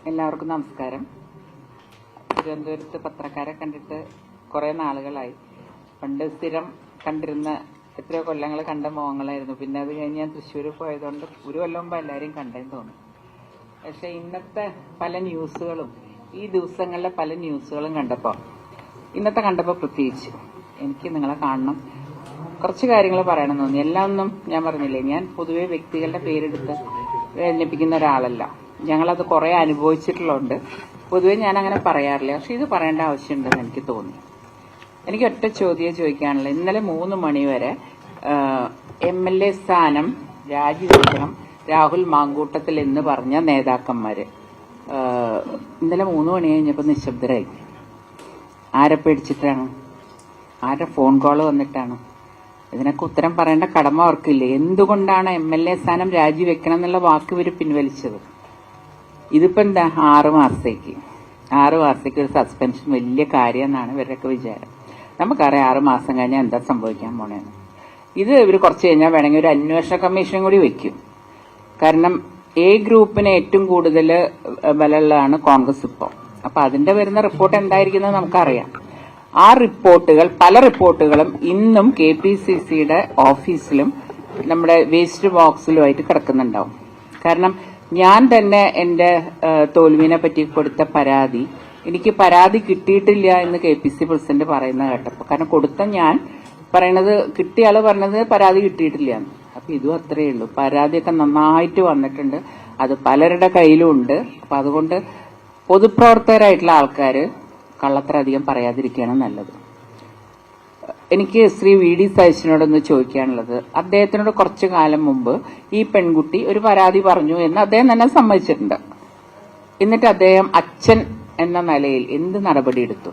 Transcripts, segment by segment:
എല്ലാവർക്കും നമസ്കാരം. തിരുവനന്തപുരത്ത് പത്രക്കാരെ കണ്ടിട്ട് കുറെ നാളുകളായി. പണ്ട് സ്ഥിരം കണ്ടിരുന്ന എത്രയോ കൊല്ലങ്ങൾ കണ്ട മുഖങ്ങളായിരുന്നു. പിന്നെ അത് കഴിഞ്ഞ് ഞാൻ തൃശ്ശൂർ പോയതുകൊണ്ട് ഒരു കൊല്ലം മുമ്പ് എല്ലാവരെയും കണ്ടെന്ന് തോന്നുന്നു. പക്ഷെ ഇന്നത്തെ പല ന്യൂസുകളും ഈ ദിവസങ്ങളിലെ പല ന്യൂസുകളും ഇന്നത്തെ കണ്ടപ്പോൾ പ്രത്യേകിച്ച് എനിക്ക് നിങ്ങളെ കാണണം, കുറച്ച് കാര്യങ്ങൾ പറയണമെന്ന് തോന്നി. എല്ലാം ഒന്നും ഞാൻ പറഞ്ഞില്ലേ, ഞാൻ പൊതുവെ വ്യക്തികളുടെ പേരെടുത്ത് വേദനിപ്പിക്കുന്ന ഒരാളല്ല. ഞങ്ങളത് കുറെ അനുഭവിച്ചിട്ടുള്ളതുകൊണ്ട് പൊതുവെ ഞാൻ അങ്ങനെ പറയാറില്ല. പക്ഷെ ഇത് പറയേണ്ട ആവശ്യമുണ്ടെന്ന് എനിക്ക് തോന്നി. എനിക്ക് ഒറ്റ ചോദ്യം ചോദിക്കാനുള്ളത്, ഇന്നലെ 3 മണി വരെ MLA സ്ഥാനം രാജിവെക്കണം രാഹുൽ മാങ്കൂട്ടത്തിൽ എന്ന് പറഞ്ഞ നേതാക്കന്മാര് ഇന്നലെ 3 മണി കഴിഞ്ഞപ്പോൾ നിശബ്ദരായി. ആരെ പേടിച്ചിട്ടാണ്? ആരുടെ ഫോൺ കോള് വന്നിട്ടാണ്? ഇതിനൊക്കെ ഉത്തരം പറയേണ്ട കടമ അവർക്കില്ലേ? എന്തുകൊണ്ടാണ് MLA സ്ഥാനം രാജിവെക്കണം എന്നുള്ള വാക്ക് ഇവർ പിൻവലിച്ചത്? ഇതിപ്പോ എന്താ 6 മാസത്തേക്ക് ഒരു സസ്പെൻഷൻ വലിയ കാര്യം എന്നാണ് ഇവരുടെയൊക്കെ വിചാരം. നമുക്കറിയാം 6 മാസം കഴിഞ്ഞാൽ എന്താ സംഭവിക്കാൻ പോണേന്ന്. ഇത് ഇവർ കുറച്ച് കഴിഞ്ഞാൽ വേണമെങ്കിൽ ഒരു അന്വേഷണ കമ്മീഷൻ കൂടി വെക്കും. കാരണം A ഗ്രൂപ്പിന് ഏറ്റവും കൂടുതൽ ബലമുള്ളതാണ് കോൺഗ്രസ് ഇപ്പോൾ. അപ്പൊ അതിന്റെ വരുന്ന റിപ്പോർട്ട് എന്തായിരിക്കുന്നത് നമുക്കറിയാം. ആ റിപ്പോർട്ടുകൾ, പല റിപ്പോർട്ടുകളും ഇന്നും KPCCയുടെ ഓഫീസിലും നമ്മുടെ വേസ്റ്റ് ബോക്സിലുമായിട്ട് കിടക്കുന്നുണ്ടാവും. കാരണം ഞാൻ തന്നെ എന്റെ തോൽവിനെ പറ്റി കൊടുത്ത പരാതി, എനിക്ക് പരാതി കിട്ടിയിട്ടില്ല എന്ന് KPC പ്രസിഡന്റ് പറയുന്ന കേട്ടപ്പോൾ, കാരണം കൊടുത്ത ഞാൻ പറയണത്, കിട്ടിയ ആള് പറഞ്ഞത് പരാതി കിട്ടിയിട്ടില്ല എന്ന്. അപ്പൊ ഇതും അത്രയേ ഉള്ളൂ. പരാതിയൊക്കെ നന്നായിട്ട് വന്നിട്ടുണ്ട്, അത് പലരുടെ കയ്യിലും ഉണ്ട്. അപ്പൊ അതുകൊണ്ട് പൊതുപ്രവർത്തകരായിട്ടുള്ള ആൾക്കാര് കള്ളത്ര അധികം പറയാതിരിക്കുകയാണ് നല്ലത്. എനിക്ക് ശ്രീ VD സതീശനോടൊന്ന് ചോദിക്കാനുള്ളത്, അദ്ദേഹത്തിനോട് കുറച്ചു കാലം മുമ്പ് ഈ പെൺകുട്ടി ഒരു പരാതി പറഞ്ഞു എന്ന് അദ്ദേഹം തന്നെ സമ്മതിച്ചിട്ടുണ്ട്. എന്നിട്ട് അദ്ദേഹം അച്ഛൻ എന്ന നിലയിൽ എന്ത് നടപടി എടുത്തു?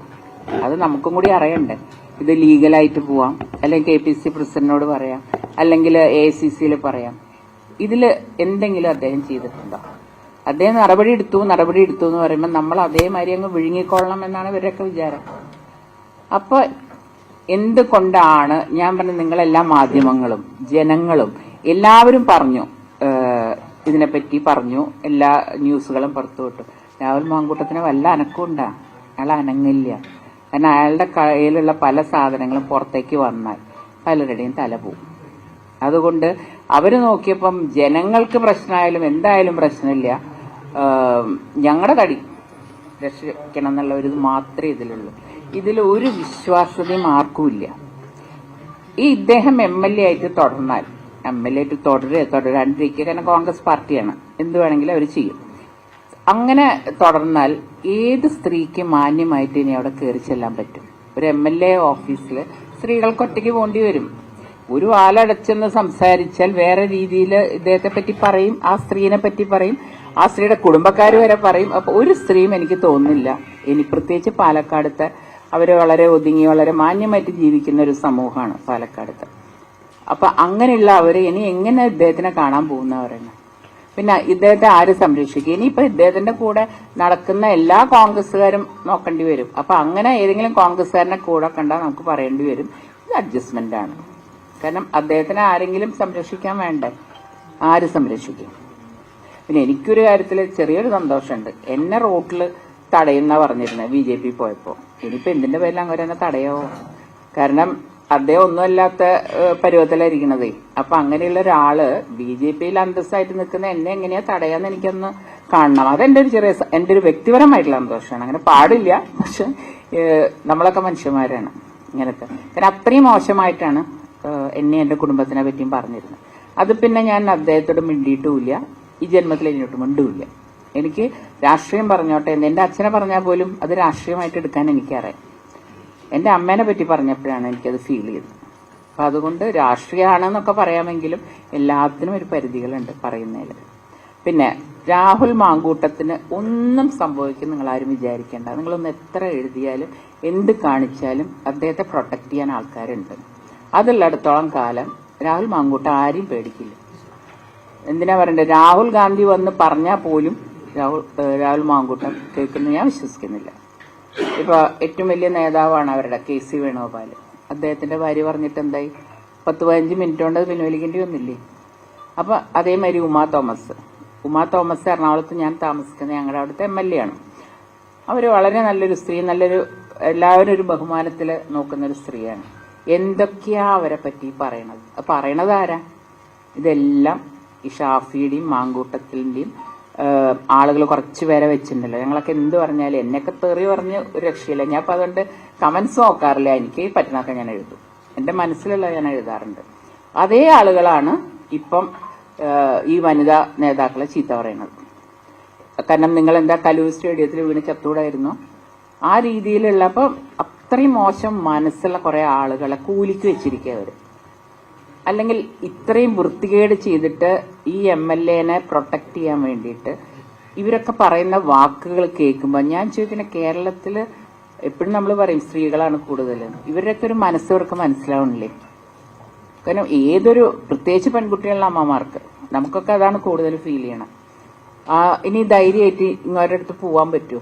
അത് നമുക്കും കൂടി അറിയണ്ടേ. ഇത് ലീഗലായിട്ട് പോവാം, അല്ലെങ്കിൽ KPC പ്രസിഡന്റിനോട് പറയാം, അല്ലെങ്കിൽ AICCയിൽ പറയാം. ഇതിൽ എന്തെങ്കിലും അദ്ദേഹം ചെയ്തിട്ടുണ്ടോ? അദ്ദേഹം നടപടി എടുത്തു എന്ന് പറയുമ്പോൾ നമ്മൾ അതേമാതിരി അങ്ങ് വിഴുങ്ങിക്കൊള്ളണം എന്നാണ് ഇവരുടെയൊക്കെ വിചാരം. അപ്പൊ എന്തുകൊണ്ടാണ് ഞാൻ പറഞ്ഞത്, നിങ്ങളെല്ലാ മാധ്യമങ്ങളും ജനങ്ങളും എല്ലാവരും പറഞ്ഞു, ഇതിനെപ്പറ്റി പറഞ്ഞു, എല്ലാ ന്യൂസുകളും പുറത്തുവിട്ടു. രാഹുൽ മാങ്കൂട്ടത്തിന് വല്ല അനക്കമുണ്ടാ? അയാൾ അനങ്ങില്ല. കാരണം അയാളുടെ കയ്യിലുള്ള പല സാധനങ്ങളും പുറത്തേക്ക് വന്നാൽ പലരുടെയും തല പോവും. അതുകൊണ്ട് അവര് നോക്കിയപ്പം ജനങ്ങൾക്ക് പ്രശ്നമായാലും എന്തായാലും പ്രശ്നമില്ല, ഞങ്ങളുടെ തടി രക്ഷിക്കണം എന്നുള്ള ഒരു ഇത് മാത്രമേ ഇതിലുള്ളൂ. ഇതിൽ ഒരു വിശ്വാസ്യതയും ആർക്കുമില്ല. ഇദ്ദേഹം MLA ആയിട്ട് തുടർന്നാൽ, MLA ആയിട്ട് തുടരാണ്ടിരിക്കുക, കാരണം കോൺഗ്രസ് പാർട്ടിയാണ്, എന്ത് വേണമെങ്കിലും അവർ ചെയ്യും. അങ്ങനെ തുടർന്നാൽ ഏത് സ്ത്രീക്ക് മാന്യമായിട്ട് ഇനി അവിടെ കയറി ചെല്ലാൻ പറ്റും? ഒരു MLA ഓഫീസിൽ സ്ത്രീകൾക്ക് ഒറ്റയ്ക്ക് പോകേണ്ടി വരും. ഒരു ആലടച്ചെന്ന് സംസാരിച്ചാൽ വേറെ രീതിയിൽ ഇദ്ദേഹത്തെ പറ്റി പറയും, ആ സ്ത്രീനെ പറ്റി പറയും, ആ സ്ത്രീയുടെ കുടുംബക്കാർ വരെ പറയും. അപ്പൊ ഒരു സ്ത്രീയും എനിക്ക് തോന്നുന്നില്ല, ഇനി പ്രത്യേകിച്ച് പാലക്കാടത്തെ അവര് വളരെ ഒതുങ്ങി വളരെ മാന്യമായിട്ട് ജീവിക്കുന്ന ഒരു സമൂഹമാണ് പാലക്കാടത്ത്. അപ്പൊ അങ്ങനെയുള്ള അവര് ഇനി എങ്ങനെ ഇദ്ദേഹത്തിനെ കാണാൻ പോകുന്നവരാണ്? പിന്നെ ഇദ്ദേഹത്തെ ആര് സംരക്ഷിക്കും? ഇനിയിപ്പോ ഇദ്ദേഹത്തിന്റെ കൂടെ നടക്കുന്ന എല്ലാ കോൺഗ്രസ്സുകാരും നോക്കേണ്ടി വരും. അപ്പൊ അങ്ങനെ ഏതെങ്കിലും കോൺഗ്രസ്സുകാരനെ കൂടെ കണ്ടാൽ നമുക്ക് പറയേണ്ടി വരും ഇത് അഡ്ജസ്റ്റ്മെന്റ് ആണ്. കാരണം അദ്ദേഹത്തിനെ ആരെങ്കിലും സംരക്ഷിക്കാൻ വേണ്ടേ? ആര് സംരക്ഷിക്കും? പിന്നെ എനിക്കൊരു കാര്യത്തിൽ ചെറിയൊരു സന്തോഷമുണ്ട്. എന്നെ റോട്ടിൽ തടയുന്ന പറഞ്ഞിരുന്നത് BJP പോയപ്പോ. ഇനിയിപ്പോ എന്തിന്റെ പേരിൽ അങ്ങനെ തന്നെ തടയാവോ? കാരണം അദ്ദേഹം ഒന്നുമല്ലാത്ത പരുവത്തിലായിരിക്കണതേ. അപ്പൊ അങ്ങനെയുള്ള ഒരാള് BJPയിൽ അന്തസ്സായിട്ട് നിൽക്കുന്ന എന്നെ എങ്ങനെയാ തടയാന്ന് എനിക്കൊന്ന് കാണണം. അതെന്റെ എന്റെ ഒരു വ്യക്തിപരമായിട്ടുള്ള സന്തോഷമാണ്. അങ്ങനെ പാടില്ല, പക്ഷെ നമ്മളൊക്കെ മനുഷ്യന്മാരാണ് ഇങ്ങനത്തെ. കാരണം അത്രയും മോശമായിട്ടാണ് എന്നെ എന്റെ കുടുംബത്തിനെ പറ്റിയും പറഞ്ഞിരുന്നത്. അത് പിന്നെ ഞാൻ അദ്ദേഹത്തോട് മിണ്ടിയിട്ടുമില്ല, ഈ ജന്മത്തിൽ ഇങ്ങോട്ട് മിണ്ടുമില്ല. എനിക്ക് രാഷ്ട്രീയം പറഞ്ഞോട്ടെ എന്ന് എന്റെ അച്ഛനെ പറഞ്ഞാൽ പോലും അത് രാഷ്ട്രീയമായിട്ട് എടുക്കാൻ എനിക്കറിയാം. എന്റെ അമ്മേനെ പറ്റി പറഞ്ഞപ്പോഴാണ് എനിക്കത് ഫീൽ ചെയ്തത്. അപ്പൊ അതുകൊണ്ട് രാഷ്ട്രീയമാണെന്നൊക്കെ പറയാമെങ്കിലും എല്ലാത്തിനും ഒരു പരിധികളുണ്ട് പറയുന്നതിൽ. പിന്നെ രാഹുൽ മാങ്കൂട്ടത്തിന് ഒന്നും സംഭവിക്കും നിങ്ങൾ ആരും വിചാരിക്കേണ്ട. നിങ്ങളൊന്ന് എത്ര എഴുതിയാലും എന്ത് കാണിച്ചാലും അദ്ദേഹത്തെ പ്രൊട്ടക്ട് ചെയ്യാൻ ആൾക്കാരുണ്ട്. അതുള്ളിടത്തോളം കാലം രാഹുൽ മാങ്കൂട്ടം ആരെയും പേടിക്കില്ല. എന്തിനാ പറയണ്ടേ? രാഹുൽ ഗാന്ധി വന്ന് പറഞ്ഞാൽ പോലും രാഹുൽ മാങ്കൂട്ടം കേൾക്കുന്ന ഞാൻ വിശ്വസിക്കുന്നില്ല. ഇപ്പൊ ഏറ്റവും വലിയ നേതാവാണ് അവരുടെ KC വേണുഗോപാൽ. അദ്ദേഹത്തിന്റെ ഭാര്യ പറഞ്ഞിട്ട് എന്തായി? 10-15 മിനിറ്റ് കൊണ്ട് അത് പിൻവലിക്കേണ്ടി വന്നില്ലേ? അപ്പൊ അതേമാതിരി ഉമാ തോമസ് ഉമാ തോമസ് എറണാകുളത്ത് ഞാൻ താമസിക്കുന്നത് ഞങ്ങളുടെ അവിടുത്തെ MLA ആണ്. അവർ വളരെ നല്ലൊരു സ്ത്രീ, എല്ലാവരും ഒരു ബഹുമാനത്തിൽ നോക്കുന്ന ഒരു സ്ത്രീയാണ്. എന്തൊക്കെയാ അവരെ പറ്റി പറയണത് ആരാ? ഇതെല്ലാം ഈ ഷാഫിയുടെയും മാങ്കൂട്ടത്തിന്റെയും ആളുകൾ കുറച്ചു പേരെ വെച്ചിട്ടുണ്ടല്ലോ. ഞങ്ങളൊക്കെ എന്ത് പറഞ്ഞാലും എന്നെയൊക്കെ തെറി പറഞ്ഞ് ഒരു രക്ഷയില്ല. ഞാൻ അപ്പൊ അതുകൊണ്ട് കമന്റ്സ് നോക്കാറില്ല. എനിക്ക് പറ്റുന്നതൊക്കെ ഞാൻ എഴുതും, എന്റെ മനസ്സിലുള്ള ഞാൻ എഴുതാറുണ്ട്. അതേ ആളുകളാണ് ഇപ്പം ഈ വനിതാ നേതാക്കളെ ചീത്ത പറയുന്നത്. കാരണം നിങ്ങൾ എന്താ കലൂർ സ്റ്റേഡിയത്തിൽ വീണ് ചത്തൂടായിരുന്നു, ആ രീതിയിലുള്ള. അപ്പം അത്രയും മോശം മനസ്സുള്ള കുറെ ആളുകളെ കൂലിക്ക് വെച്ചിരിക്കുക അവര്. അല്ലെങ്കിൽ ഇത്രയും വൃത്തികേട് ചെയ്തിട്ട് ഈ MLA-നെ പ്രൊട്ടക്ട് ചെയ്യാൻ വേണ്ടിയിട്ട് ഇവരൊക്കെ പറയുന്ന വാക്കുകൾ കേൾക്കുമ്പോൾ ഞാൻ ചോദിക്കുന്ന, കേരളത്തില് എപ്പോഴും നമ്മൾ പറയും സ്ത്രീകളാണ് കൂടുതൽ, ഇവരുടെയൊക്കെ ഒരു മനസ്സവർക്ക് മനസ്സിലാവണില്ലേ? കാരണം ഏതൊരു, പ്രത്യേകിച്ച് പെൺകുട്ടികളുടെ അമ്മമാർക്ക്, നമുക്കൊക്കെ അതാണ് കൂടുതൽ ഫീൽ ചെയ്യണം. ഇനി ധൈര്യമായിട്ട് ഇങ്ങോരുടെ അടുത്ത് പോവാൻ പറ്റുമോ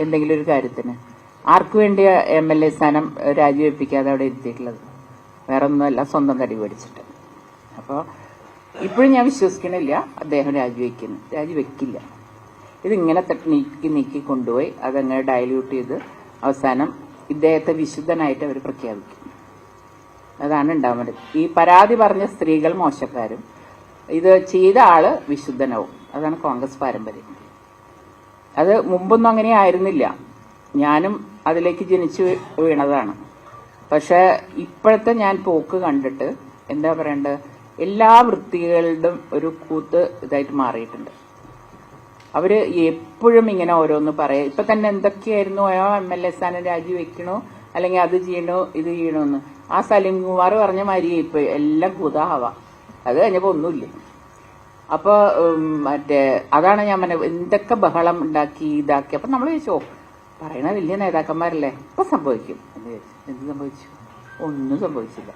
എന്തെങ്കിലും ഒരു കാര്യത്തിന്? ആർക്കു വേണ്ടിയ MLA സ്ഥാനം രാജിവെപ്പിക്കാതെ അവിടെ എത്തിയിട്ടുള്ളത്? വേറെ ഒന്നുമല്ല, സ്വന്തം തടി പഠിച്ചിട്ട്. അപ്പോൾ ഇപ്പോഴും ഞാൻ വിശ്വസിക്കണില്ല അദ്ദേഹം രാജിവെക്കില്ല. ഇതിങ്ങനെ നീക്കി കൊണ്ടുപോയി അതങ്ങനെ ഡയല്യൂട്ട് ചെയ്ത് അവസാനം ഇദ്ദേഹത്തെ വിശുദ്ധനായിട്ട് അവർ പ്രഖ്യാപിക്കും. അതാണ് ഉണ്ടാവുന്നത്. ഈ പരാതി പറഞ്ഞ സ്ത്രീകൾ മോശക്കാരും ഇത് ചെയ്ത ആള് വിശുദ്ധനാവും. അതാണ് കോൺഗ്രസ് പാരമ്പര്യം. അത് മുമ്പൊന്നും അങ്ങനെ ആയിരുന്നില്ല. ഞാനും അതിലേക്ക് ജനിച്ചു വീണതാണ്. പക്ഷെ ഇപ്പോഴത്തെ ഞാൻ പോക്ക് കണ്ടിട്ട് എന്താ പറയണ്ടത്, എല്ലാ വൃത്തികളുടെ ഒരു കൂത്ത് ഇതായിട്ട് മാറിയിട്ടുണ്ട്. അവര് എപ്പോഴും ഇങ്ങനെ ഓരോന്ന് പറയാം. ഇപ്പൊ തന്നെ എന്തൊക്കെയായിരുന്നു, MLA സ്ഥാനം രാജിവെക്കണോ, അല്ലെങ്കിൽ അത് ചെയ്യണോ ഇത് ചെയ്യണോന്ന്. ആ സലീം കുമാർ പറഞ്ഞ മാതിരി ഇപ്പൊ എല്ലാം കുതാഹവ. അത് കഴിഞ്ഞപ്പോ ഒന്നുമില്ല. അപ്പൊ അതാണ് ഞാൻ പറഞ്ഞത്, എന്തൊക്കെ ബഹളം ഉണ്ടാക്കി ഇതാക്കി. അപ്പൊ നമ്മൾ ചോദിച്ചോ, പറയണ വലിയ നേതാക്കന്മാരല്ലേ, ഇപ്പൊ സംഭവിക്കും എന്ന് ചോദിച്ചു. എന്ത് സംഭവിച്ചു? ഒന്നും സംഭവിച്ചില്ല.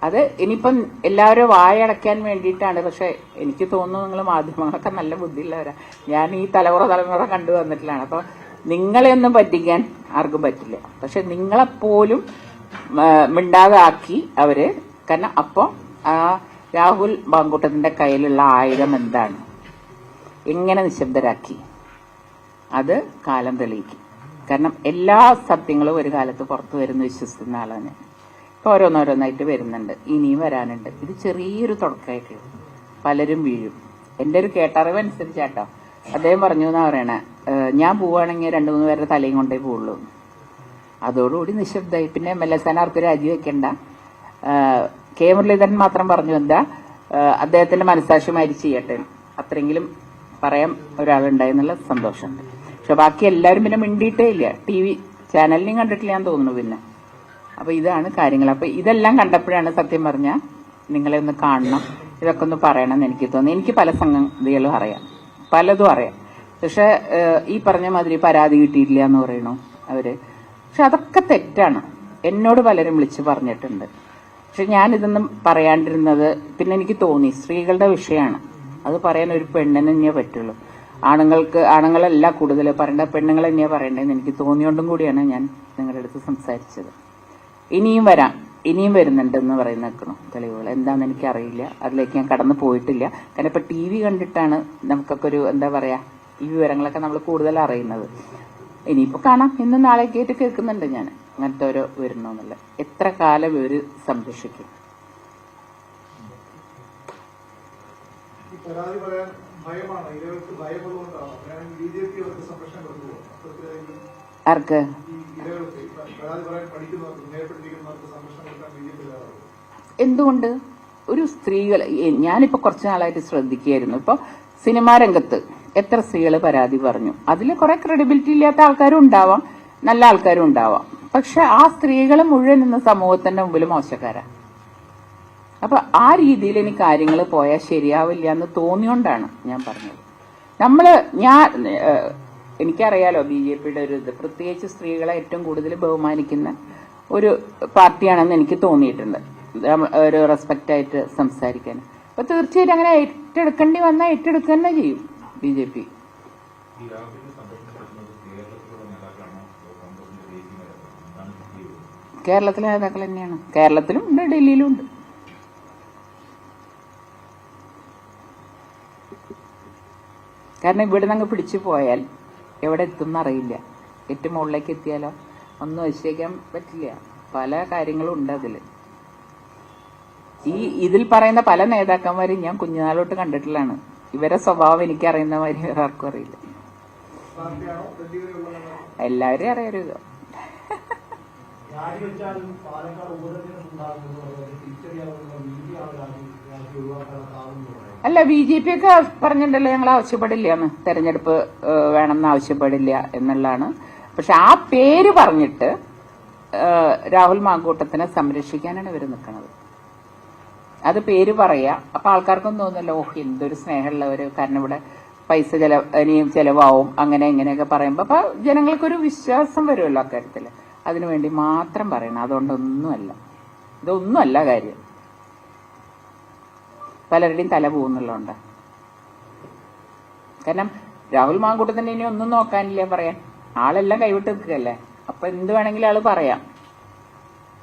അത് ഇനിയിപ്പം എല്ലാവരും വായടയ്ക്കാൻ വേണ്ടിയിട്ടാണ്. പക്ഷെ എനിക്ക് തോന്നുന്നു നിങ്ങൾ മാധ്യമങ്ങളൊക്കെ നല്ല ബുദ്ധിയുള്ളവരാ. ഞാൻ ഈ തലമുറ കണ്ടു വന്നിട്ടുള്ളതാണ്. അപ്പൊ നിങ്ങളെയൊന്നും പറ്റിക്കാൻ ആർക്കും പറ്റില്ല. പക്ഷെ നിങ്ങളെപ്പോലും മിണ്ടാതാക്കി അവര്. കാരണം അപ്പൊ ആ രാഹുൽ മാങ്കൂട്ടത്തിന്റെ കയ്യിലുള്ള ആയുധം എന്താണ്, എങ്ങനെ നിശബ്ദരാക്കി, അത് കാലം തെളിയിക്കും. കാരണം എല്ലാ സത്യങ്ങളും ഒരു കാലത്ത് പുറത്തു വരുന്ന വിശ്വസിക്കുന്ന ആളാണ് ഞാൻ. ഇപ്പൊ ഓരോന്നോരോന്നായിട്ട് വരുന്നുണ്ട്, ഇനിയും വരാനുണ്ട്. ഇത് ചെറിയൊരു തുടക്കമായിട്ട് പലരും വീഴും. എന്റെ ഒരു കേട്ടറിവ് അനുസരിച്ചാട്ടോ അദ്ദേഹം പറഞ്ഞു എന്നാ പറയണേ, ഞാൻ പോവുകയാണെങ്കിൽ 2-3 പേരുടെ തലയും കൊണ്ടേ പോവുള്ളൂ. അതോടുകൂടി നിശബ്ദമായി. പിന്നെ MLA സ്ഥാനം ആർക്ക് രാജിവെക്കണ്ട. K. മുരളീധരൻ മാത്രം പറഞ്ഞു എന്താ അദ്ദേഹത്തിന്റെ മനസാക്ഷി മാതിരി ചെയ്യട്ടെ, അത്രയെങ്കിലും പറയാൻ ഒരാളുണ്ടായെന്നുള്ള സന്തോഷമുണ്ട്. പക്ഷെ ബാക്കി എല്ലാവരും പിന്നെ മിണ്ടിയിട്ടേ ഇല്ല. TV ചാനലിനെയും കണ്ടിട്ടില്ല ഞാൻ തോന്നുന്നു. പിന്നെ അപ്പൊ ഇതാണ് കാര്യങ്ങൾ. അപ്പൊ ഇതെല്ലാം കണ്ടപ്പോഴാണ് സത്യം പറഞ്ഞാൽ നിങ്ങളെ ഒന്ന് കാണണം, ഇതൊക്കെ ഒന്ന് പറയണം എന്ന് എനിക്ക് തോന്നി. എനിക്ക് പല സംഗതികളും അറിയാം, പലതും അറിയാം. പക്ഷെ ഈ പറഞ്ഞ മാതിരി പരാതി കിട്ടിയിട്ടില്ല എന്ന് പറയണു അവര്. പക്ഷെ അതൊക്കെ തെറ്റാണ്. എന്നോട് പലരും വിളിച്ച് പറഞ്ഞിട്ടുണ്ട്. പക്ഷെ ഞാനിതൊന്നും പറയാണ്ടിരുന്നത് പിന്നെ എനിക്ക് തോന്നി സ്ത്രീകളുടെ വിഷയമാണ്, അത് പറയാൻ ഒരു പെണ്ണിന് തന്നെയേ പറ്റുള്ളൂ. ആണുങ്ങളല്ല കൂടുതൽ പറയേണ്ട, പെണ്ണുങ്ങൾ തന്നെയാ പറയേണ്ടതെന്ന് എനിക്ക് തോന്നിയോണ്ടും കൂടിയാണ് ഞാൻ നിങ്ങളുടെ അടുത്ത് സംസാരിച്ചത്. ഇനിയും വരുന്നുണ്ടെന്ന് പറയുന്ന നിൽക്കണം തെളിവുകൾ. എന്താണെന്ന് എനിക്കറിയില്ല, അതിലേക്ക് ഞാൻ കടന്നു പോയിട്ടില്ല. കാരണം ഇപ്പൊ TV കണ്ടിട്ടാണ് നമുക്കൊക്കെ ഒരു എന്താ പറയാ ഈ വിവരങ്ങളൊക്കെ നമ്മൾ കൂടുതൽ അറിയുന്നത്. ഇനിയിപ്പോ കാണാം, ഇന്ന് നാളേക്കായിട്ട് കേൾക്കുന്നുണ്ട് ഞാൻ അങ്ങനത്തെ ഓരോ വരുന്നോന്നല്ല. എത്ര കാലം ഇവര് സംരക്ഷിക്കും? ആർക്ക്? എന്തുകൊണ്ട് ഒരു സ്ത്രീകൾ, ഞാനിപ്പോ കുറച്ചു നാളായിട്ട് ശ്രദ്ധിക്കുകയായിരുന്നു. ഇപ്പൊ സിനിമാ രംഗത്ത് എത്ര സ്ത്രീകൾ പരാതി പറഞ്ഞു. അതിൽ കുറെ ക്രെഡിബിലിറ്റി ഇല്ലാത്ത ആൾക്കാരും ഉണ്ടാവാം, നല്ല ആൾക്കാരും ഉണ്ടാവാം. പക്ഷെ ആ സ്ത്രീകൾ മുഴുവൻ ഇന്ന് സമൂഹത്തിന്റെ മുമ്പിൽ മോശക്കാരാ. അപ്പൊ ആ രീതിയിൽ ഇനി കാര്യങ്ങൾ പോയാൽ ശരിയാവില്ല എന്ന് തോന്നിയോണ്ടാണ് ഞാൻ പറഞ്ഞത്. എനിക്കറിയാലോ BJPയുടെ ഒരു ഇത്, പ്രത്യേകിച്ച് സ്ത്രീകളെ ഏറ്റവും കൂടുതൽ ബഹുമാനിക്കുന്ന ഒരു പാർട്ടിയാണെന്ന് എനിക്ക് തോന്നിയിട്ടുണ്ട്, ഒരു റെസ്പെക്റ്റ് ആയിട്ട് സംസാരിക്കാൻ. അപ്പൊ തീർച്ചയായിട്ടും അങ്ങനെ ഏറ്റെടുക്കേണ്ടി വന്നാൽ ഏറ്റെടുക്കുക തന്നെ ചെയ്യും BJP. കേരളത്തിലെ നേതാക്കൾ തന്നെയാണ്. കേരളത്തിലും ഉണ്ട്, ഡൽഹിയിലും ഉണ്ട്. കാരണം ഇവിടെ നിന്ന് അങ്ങ് പിടിച്ചു പോയാൽ എവിടെ എത്തുമെന്ന് അറിയില്ല. ഏറ്റവും മുകളിലേക്ക് എത്തിയാലോ ഒന്നും നിശ്ചയിക്കാൻ പറ്റില്ല. പല കാര്യങ്ങളും ഉണ്ട് അതിൽ. ഇതിൽ പറയുന്ന പല നേതാക്കന്മാരും ഞാൻ കുഞ്ഞുനാളോട്ട് കണ്ടിട്ടുള്ളതാണ്. ഇവരെ സ്വഭാവം എനിക്ക് അറിയുന്ന മാതിരി വേറെ ആർക്കും അറിയില്ല. എല്ലാവരും അറിയരുത്. അല്ല, BJP ഒക്കെ പറഞ്ഞിട്ടുണ്ടല്ലോ ഞങ്ങൾ ആവശ്യപ്പെടില്ല, തെരഞ്ഞെടുപ്പ് വേണമെന്ന് ആവശ്യപ്പെടില്ല എന്നുള്ളതാണ്. പക്ഷെ ആ പേര് പറഞ്ഞിട്ട് രാഹുൽ മാങ്കൂട്ടത്തിനെ സംരക്ഷിക്കാനാണ് ഇവർ നിൽക്കുന്നത്. അത് പേര് പറയാ. അപ്പൊ ആൾക്കാർക്കും തോന്നുന്നല്ലോ, ഓഹ് എന്തൊരു സ്നേഹമുള്ളവര്, കാരണം ഇവിടെ പൈസ ഇനിയും ചെലവാവും, അങ്ങനെ ഇങ്ങനെയൊക്കെ പറയുമ്പോ അപ്പൊ ജനങ്ങൾക്കൊരു വിശ്വാസം വരുമല്ലോ അക്കാര്യത്തില്. അതിനുവേണ്ടി മാത്രം പറയണം. അതുകൊണ്ടൊന്നുമല്ല, ഇതൊന്നുമല്ല കാര്യം. പലരുടെയും തല പോകുന്നുള്ളതുകൊണ്ട്. കാരണം രാഹുൽ മാങ്കൂട്ടത്തിന് ഇനി ഒന്നും നോക്കാനില്ല പറയാൻ. ആളെല്ലാം കൈവിട്ട് നിൽക്കുകയല്ലേ. അപ്പൊ എന്ത് വേണമെങ്കിലും ആള് പറയാം.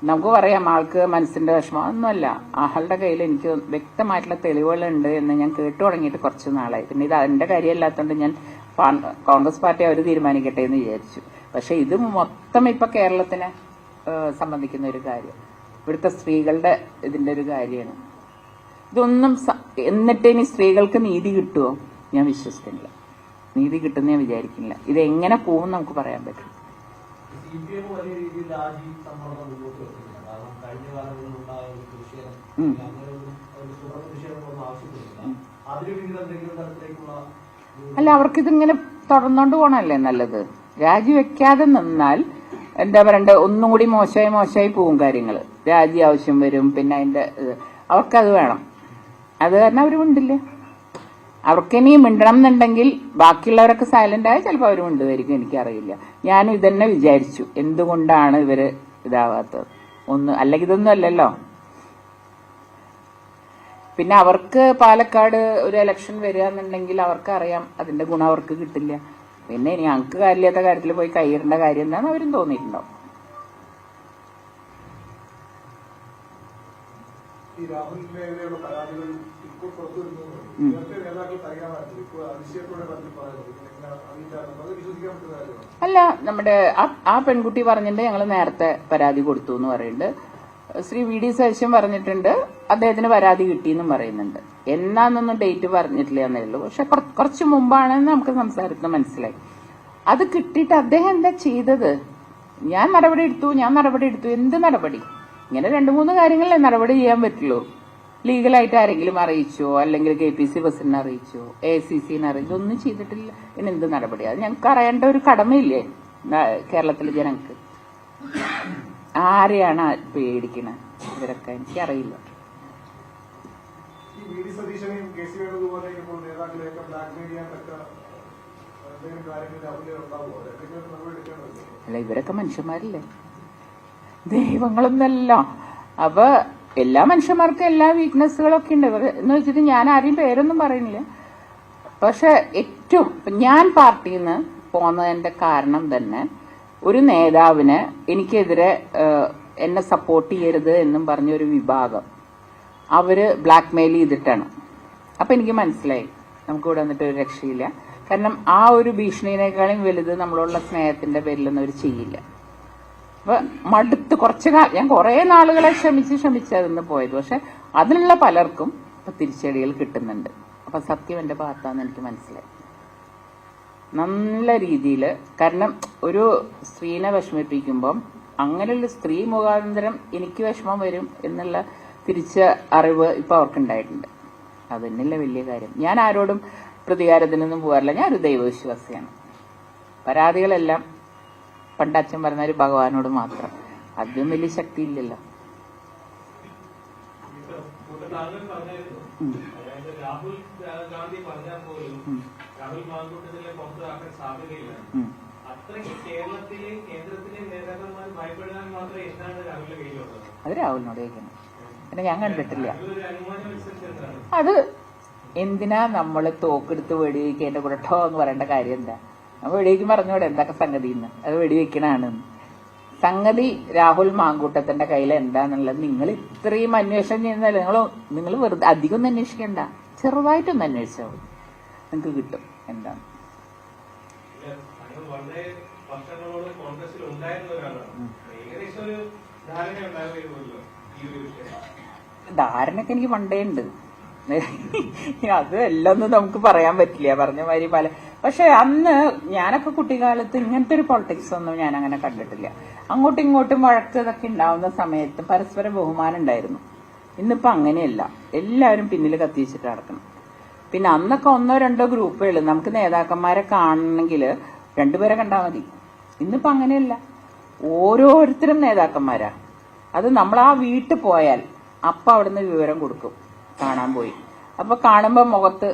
നമുക്ക് പറയാം ആൾക്ക് മനസ്സിന്റെ വിഷമം. ഒന്നുമല്ല, ആളുടെ കയ്യിൽ എനിക്ക് വ്യക്തമായിട്ടുള്ള തെളിവുകളുണ്ട് എന്ന് ഞാൻ കേട്ടു തുടങ്ങിയിട്ട് കുറച്ച് നാളായി. പിന്നെ ഇത് അതിന്റെ കാര്യമല്ലാത്തതുകൊണ്ട് ഞാൻ കോൺഗ്രസ് പാർട്ടി അവർ തീരുമാനിക്കട്ടെ എന്ന് വിചാരിച്ചു. പക്ഷെ ഇത് മൊത്തം ഇപ്പൊ കേരളത്തിനെ സംബന്ധിക്കുന്ന ഒരു കാര്യം, ഇവിടുത്തെ സ്ത്രീകളുടെ ഇതിന്റെ ഒരു കാര്യമാണ്. ഇതൊന്നും എന്നിട്ട് ഇനി സ്ത്രീകൾക്ക് നീതി കിട്ടുമോ? ഞാൻ വിശ്വസിക്കുന്നില്ല. നീതി കിട്ടുന്ന ഞാൻ വിചാരിക്കുന്നില്ല. ഇത് എങ്ങനെ പോകും നമുക്ക് പറയാൻ പറ്റും. അല്ല, അവർക്കിതിങ്ങനെ തുടർന്നോണ്ട് പോകണല്ലേ നല്ലത്. രാജിവെക്കാതെ നിന്നാൽ എന്താ പറയണ്ടേ, ഒന്നും കൂടി മോശമായി പോവും കാര്യങ്ങള്. രാജി ആവശ്യം വരും. പിന്നെ അതിന്റെ അവർക്കത് വേണം. അത് കാരണം അവർ മിണ്ടില്ല. അവർക്കിനി മിണ്ടണം എന്നുണ്ടെങ്കിൽ ബാക്കിയുള്ളവരൊക്കെ സൈലന്റ് ആയാൽ ചിലപ്പോൾ അവർ മിണ്ടുമായിരിക്കും, എനിക്കറിയില്ല. ഞാനും ഇതന്നെ വിചാരിച്ചു, എന്തുകൊണ്ടാണ് ഇവര് ഇതാവാത്തത്. അല്ലെങ്കിൽ ഇതൊന്നും അല്ലല്ലോ. പിന്നെ അവർക്ക് പാലക്കാട് ഒരു ഇലക്ഷൻ വരിക എന്നുണ്ടെങ്കിൽ അവർക്ക് അറിയാം അതിന്റെ ഗുണം അവർക്ക് കിട്ടില്ല. പിന്നെ ഞങ്ങൾക്ക് കാര്യമില്ലാത്ത കാര്യത്തിൽ പോയി കൈയിടേണ്ട കാര്യം എന്താണെന്ന് അവരും തോന്നിയിട്ടുണ്ടാവും. അല്ല, നമ്മുടെ ആ പെൺകുട്ടി പറഞ്ഞിട്ടുണ്ട് ഞങ്ങൾ നേരത്തെ പരാതി കൊടുത്തു എന്ന് പറയുന്നുണ്ട്. ശ്രീ VD സതീശൻ പറഞ്ഞിട്ടുണ്ട് അദ്ദേഹത്തിന് പരാതി കിട്ടിയെന്നും പറയുന്നുണ്ട്. എന്നാന്നൊന്നും ഡേറ്റ് പറഞ്ഞിട്ടില്ല എന്നേ ഉള്ളൂ. പക്ഷെ കുറച്ച് മുമ്പാണെന്ന് നമുക്ക് സംസാരത്തിന് മനസ്സിലായി. അത് കിട്ടിയിട്ട് അദ്ദേഹം എന്താ ചെയ്തത്? ഞാൻ നടപടി എടുത്തു. എന്ത് നടപടി? ഇങ്ങനെ 2-3 കാര്യങ്ങളെ നടപടി ചെയ്യാൻ പറ്റുള്ളൂ. ലീഗലായിട്ട് ആരെങ്കിലും അറിയിച്ചോ, അല്ലെങ്കിൽ KPC പ്രസിഡന്റിനെ അറിയിച്ചോ, ACCനെ അറിയിച്ചോ? ഒന്നും ചെയ്തിട്ടില്ല. പിന്നെ എന്ത് നടപടി? അത് ഞങ്ങൾക്ക് അറിയേണ്ട ഒരു കടമയില്ലേ കേരളത്തിലെ ജനങ്ങൾക്ക്? ആരെയാണ് പേടിക്കണത് ഇവരൊക്കെ? എനിക്കറിയില്ല. അല്ല, ഇവരൊക്കെ മനുഷ്യന്മാരില്ലേ, ദൈവങ്ങളൊന്നല്ല. അപ്പൊ എല്ലാ മനുഷ്യന്മാർക്കും എല്ലാ വീക്ക്നെസ്സുകളൊക്കെ ഉണ്ട്. എന്ന് വെച്ചിട്ട് ഞാൻ ആരെയും പേരൊന്നും പറയുന്നില്ല. പക്ഷെ ഏറ്റവും ഞാൻ പാർട്ടിയിൽ നിന്ന് പോന്നതിന്റെ കാരണം തന്നെ ഒരു നേതാവിന് എനിക്കെതിരെ എന്നെ സപ്പോർട്ട് ചെയ്യരുത് എന്നും പറഞ്ഞൊരു വിഭാഗം അവര് ബ്ലാക്ക് മെയിൽ ചെയ്തിട്ടാണ്. അപ്പൊ എനിക്ക് മനസ്സിലായി നമുക്കിവിടെ വന്നിട്ട് ഒരു രക്ഷയില്ല. കാരണം ആ ഒരു ഭീഷണിനേക്കാളും വലുത് നമ്മളുള്ള സ്നേഹത്തിന്റെ പേരിലൊന്നും അവർ ചെയ്യില്ല. അപ്പൊ മടുത്ത് ഞാൻ കുറെ നാളുകളെ ക്ഷമിച്ച് അതിന്ന് പോയത്. പക്ഷെ അതിലുള്ള പലർക്കും ഇപ്പൊ തിരിച്ചടികൾ കിട്ടുന്നുണ്ട്. അപ്പൊ സത്യം എന്റെ ഭാഗത്താന്ന് എനിക്ക് മനസ്സിലായി നല്ല രീതിയിൽ. കാരണം ഒരു സ്ത്രീനെ വിഷമിപ്പിക്കുമ്പം അങ്ങനെയുള്ള സ്ത്രീ മുഖാന്തരം എനിക്ക് വിഷമം വരും എന്നുള്ള തിരിച്ച അറിവ് ഇപ്പൊ അവർക്കുണ്ടായിട്ടുണ്ട്. അത് തന്നെയല്ല വലിയ കാര്യം. ഞാൻ ആരോടും പ്രതികാരത്തിനൊന്നും പോകാറില്ല. ഞാനൊരു ദൈവവിശ്വാസിയാണ്. പരാതികളെല്ലാം പണ്ടച്ഛൻ പറഞ്ഞ ഒരു ഭഗവാനോട് മാത്രം. അതും വലിയ ശക്തി ഇല്ലല്ലോ. രാഹുൽ ഗാന്ധി പറഞ്ഞാൽ പോലും രാഹുൽ മാങ്കൂട്ടത്തിലെ പുറത്താക്കാൻ സാധ്യതയില്ല. അത്രയ്ക്ക് കേരളത്തിലെയും കേന്ദ്രത്തിലെയും നേതാക്കന്മാർ ഭയപ്പെടാൻ മാത്രമേ എന്താണ് രാഹുലിന്റെ കയ്യിലുള്ളത്? അത് രാഹുലിനോട് ചോദിക്കണം. പിന്നെ ഞാൻ കണ്ടിട്ടില്ല. അത് എന്തിനാ നമ്മള് തോക്കെടുത്ത് വെടിവെക്കേണ്ട കൂടട്ടോ എന്ന് പറയേണ്ട കാര്യം എന്താ? നമ്മൾ വെടിവെക്കും പറഞ്ഞൂടെ എന്തൊക്കെ സംഗതി എന്ന്. അത് വെടിവെക്കണാണ് സംഗതി. രാഹുൽ മാങ്കൂട്ടത്തിന്റെ കയ്യിൽ എന്താന്നുള്ളത് നിങ്ങൾ ഇത്രയും അന്വേഷണം ചെയ്യുന്നതല്ല. നിങ്ങൾ വെറുതെ അധികം ഒന്നും അന്വേഷിക്കണ്ട, ചെറുതായിട്ടൊന്ന് അന്വേഷിച്ചാൽ നിങ്ങൾക്ക് കിട്ടും. എന്താണ്. വളരെ വർഷങ്ങളോട് കോൺഗ്രസിൽ ഉണ്ടായിരുന്ന ഒരാളാണ്. ഏകദേശം ഒരു ധാരണ ഉണ്ടാകുമല്ലോ ഈ ഒരു വിഷയം. ധാരണയൊക്കെ എനിക്ക് പണ്ടേ ഉണ്ട്. അത് എല്ലാം ഒന്നും നമുക്ക് പറയാൻ പറ്റില്ല, പറഞ്ഞ മാതിരി പല. പക്ഷെ അന്ന് ഞാനൊക്കെ കുട്ടിക്കാലത്ത് ഇങ്ങനത്തെ ഒരു പൊളിറ്റിക്സ് ഒന്നും ഞാൻ അങ്ങനെ കണ്ടിട്ടില്ല. അങ്ങോട്ടും ഇങ്ങോട്ടും വഴക്ക് ഇതൊക്കെ ഉണ്ടാവുന്ന സമയത്ത് പരസ്പര ബഹുമാനം ഉണ്ടായിരുന്നു. ഇന്നിപ്പോ അങ്ങനെയല്ല, എല്ലാവരും പിന്നിൽ കത്തിച്ചിട്ട് നടക്കണം. പിന്നെ അന്നൊക്കെ 1-2 ഗ്രൂപ്പുകൾ, നമുക്ക് നേതാക്കന്മാരെ കാണണമെങ്കിൽ 2 പേരെ കണ്ടാൽ മതി. ഇന്നിപ്പോ അങ്ങനെയല്ല, ഓരോരുത്തരും നേതാക്കന്മാരാ. അത് നമ്മൾ ആ വീട്ടിൽ പോയാൽ അപ്പൊ അവിടുന്ന് വിവരം കൊടുക്കും, കാണാൻ പോയി. അപ്പൊ കാണുമ്പോ മുഖത്ത്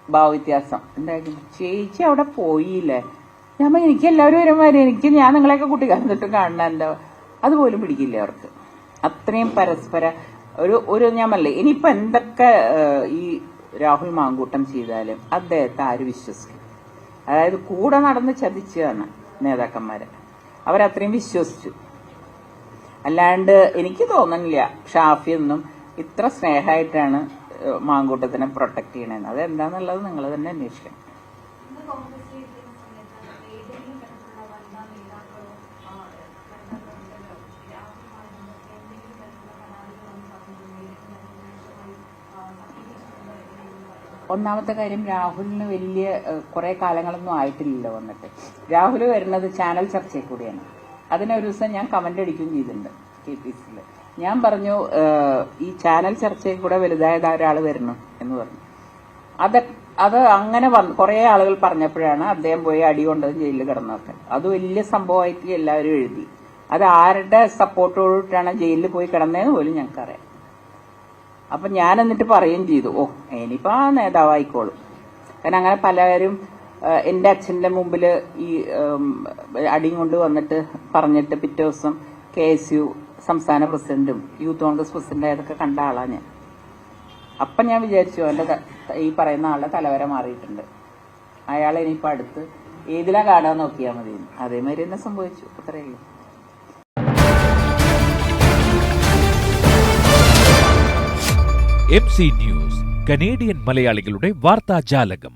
ഭാവവ്യത്യാസം എന്തായിരുന്നു, ചേച്ചി അവിടെ പോയില്ലേ, ഞാൻ എനിക്ക് എല്ലാവരും വരുമാതിരി, ഞാൻ നിങ്ങളെയൊക്കെ കുട്ടിക്കാലം തൊട്ട് കാണുന്ന എന്താ, അതുപോലും പിടിക്കില്ല അവർക്ക്. അത്രയും പരസ്പര ഒരു ഞാൻ പറയില്ലേ, ഇനിയിപ്പോ എന്തൊക്കെ ഈ രാഹുൽ മാങ്കൂട്ടം ചെയ്താലും അദ്ദേഹത്തെ ആര് വിശ്വസിക്കും? അതായത് കൂടെ നടന്ന് ചതിച്ചതാണ് നേതാക്കന്മാരെ, അവരത്രയും വിശ്വസിച്ചു. അല്ലാണ്ട് എനിക്ക് തോന്നുന്നില്ല ഷാഫി ഒന്നും ഇത്ര സ്നേഹമായിട്ടാണ് മാങ്കൂട്ടത്തിനെ പ്രൊട്ടക്ട് ചെയ്യണമെന്ന്. അതെന്താന്നുള്ളത് നിങ്ങൾ തന്നെ അന്വേഷിക്കണം. ഒന്നാമത്തെ കാര്യം, രാഹുലിന് വലിയ കുറെ കാലങ്ങളൊന്നും ആയിട്ടില്ലല്ലോ വന്നിട്ട്. രാഹുൽ വരുന്നത് ചാനൽ ചർച്ചയിൽ കൂടിയാണ്. അതിനൊരു ദിവസം ഞാൻ കമന്റ് അടിക്കുകയും ചെയ്തിട്ടുണ്ട് KPCയിൽ. ഞാൻ പറഞ്ഞു ഈ ചാനൽ ചർച്ചയിൽ കൂടെ വലുതായത് ഒരാൾ വരണം എന്ന് പറഞ്ഞു. അത് അങ്ങനെ കുറെ ആളുകൾ പറഞ്ഞപ്പോഴാണ് അദ്ദേഹം പോയി അടി കൊണ്ടതും ജയിലിൽ കിടന്നതൊക്കെ. അത് വലിയ സംഭവമായിട്ട് എല്ലാവരും എഴുതി. അത് ആരുടെ സപ്പോർട്ടോടിട്ടാണ് ജയിലിൽ പോയി കിടന്നതെന്ന് പോലും ഞങ്ങൾക്കറിയാം. അപ്പൊ ഞാൻ എന്നിട്ട് പറയുകയും ചെയ്തു, ഇനിയിപ്പോ ആ നേതാവായിക്കോളും. കാരണം അങ്ങനെ പലരും എന്റെ അച്ഛന്റെ മുമ്പില് ഈ അടിയും കൊണ്ട് വന്നിട്ട് പറഞ്ഞിട്ട് പിറ്റേ ദിവസം KSU സംസ്ഥാന പ്രസിഡന്റും യൂത്ത് കോൺഗ്രസ് പ്രസിഡന്റ് അതൊക്കെ കണ്ട ആളാണ് ഞാൻ. അപ്പം ഞാൻ വിചാരിച്ചു എന്റെ ഈ പറയുന്ന ആളുടെ തലവര മാറിയിട്ടുണ്ട്, അയാളെ ഇനിയിപ്പോ അടുത്ത് ഏതിലാ കാണാൻ നോക്കിയാൽ മതി. അതേമാതിരി തന്നെ സംഭവിച്ചു, അത്രയേ ഉള്ളൂ. MC ന്യൂസ്, കനേഡിയൻ മലയാളികളുടെ വാർത്താജാലകം.